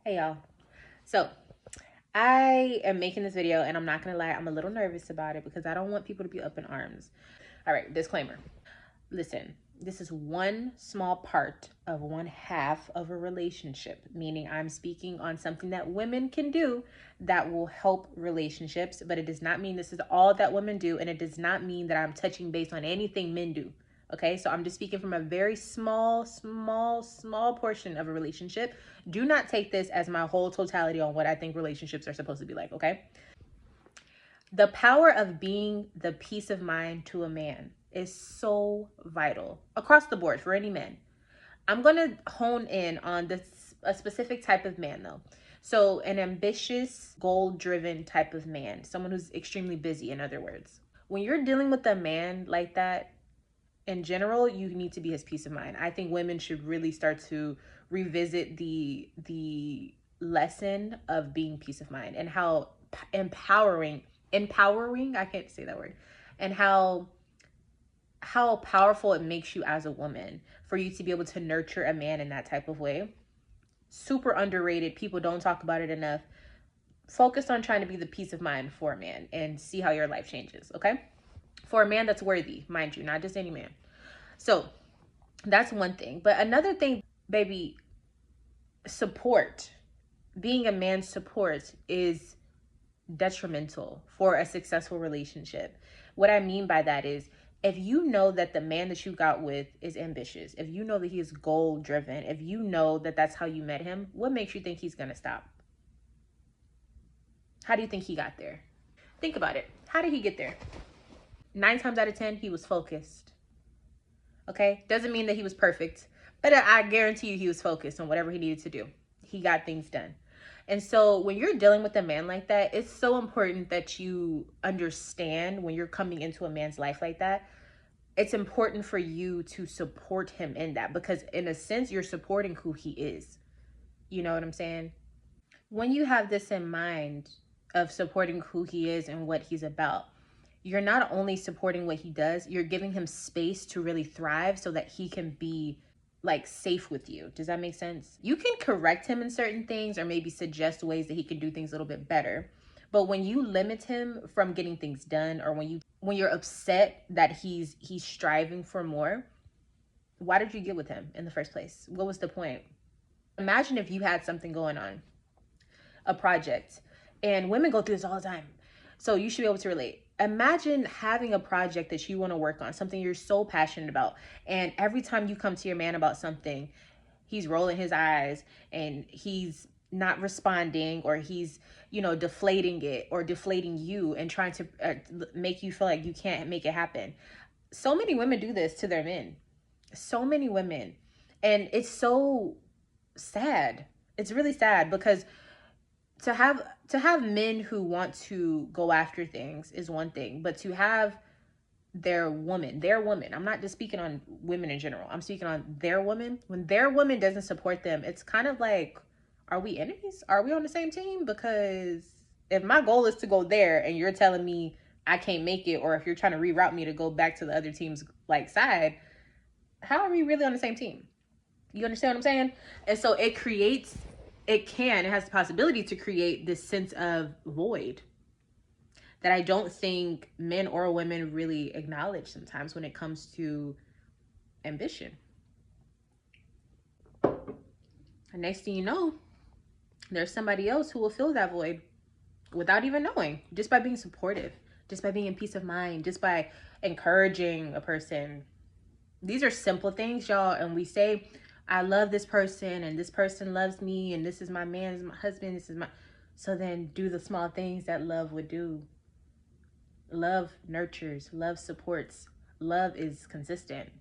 Hey y'all. So I am making this video and I'm not gonna lie, I'm a little nervous about it because I don't want people to be up in arms. All right, disclaimer. Listen, this is one small part of one half of a relationship, meaning I'm speaking on something that women can do that will help relationships, but it does not mean this is all that women do, and it does not mean that I'm touching base on anything men do. Okay, so I'm just speaking from a very small portion of a relationship. Do not take this as my whole totality on what I think relationships are supposed to be like, okay? The power of being the peace of mind to a man is so vital across the board for any man. I'm going to hone in on this a specific type of man though. So, an ambitious, goal-driven type of man, someone who's extremely busy in other words. When you're dealing with a man like that, in general, you need to be his peace of mind. I think women should really start to revisit the lesson of being peace of mind and how empowering, I can't say that word, and how powerful it makes you as a woman for you to be able to nurture a man in that type of way. Super underrated. People don't talk about it enough. Focus on trying to be the peace of mind for a man and see how your life changes, okay? For a man that's worthy, mind you, not just any man. So that's one thing. But another thing, baby, support. Being a man's support is detrimental for a successful relationship. What I mean by that is if you know that the man that you got with is ambitious, if you know that he is goal driven, if you know that that's how you met him, what makes you think he's going to stop? How do you think he got there? Think about it. How did he get there? 9 times out of 10, he was focused. Okay? Doesn't mean that he was perfect, but I guarantee you he was focused on whatever he needed to do. He got things done. And so when you're dealing with a man like that, it's so important that you understand when you're coming into a man's life like that. It's important for you to support him in that because in a sense you're supporting who he is. You know what I'm saying? When you have this in mind of supporting who he is and what he's about, you're not only supporting what he does, you're giving him space to really thrive so that he can be like safe with you. Does that make sense? You can correct him in certain things or maybe suggest ways that he can do things a little bit better. But when you limit him from getting things done or when you're upset that he's striving for more, why did you get with him in the first place? What was the point? Imagine if you had something going on, a project, and women go through this all the time. So you should be able to relate. Imagine having a project that you want to work on, something you're so passionate about. And every time you come to your man about something, he's rolling his eyes and he's not responding, or he's, deflating it or deflating you and trying to make you feel like you can't make it happen. So many women do this to their men. So many women. And it's so sad. It's really sad because to have men who want to go after things is one thing, but to have their woman, I'm not just speaking on women in general, I'm speaking on their woman. When their woman doesn't support them, it's kind of like, are we enemies? Are we on the same team? Because if my goal is to go there and you're telling me I can't make it, or if you're trying to reroute me to go back to the other team's like side, how are we really on the same team? You understand what I'm saying? And so it has the possibility to create this sense of void that I don't think men or women really acknowledge sometimes when it comes to ambition. And next thing you know, there's somebody else who will fill that void without even knowing, just by being supportive, just by being in peace of mind, just by encouraging a person. These are simple things, y'all, and we say, I love this person and this person loves me and this is my man, this is my husband, this is my... So then do the small things that love would do. Love nurtures, love supports, love is consistent.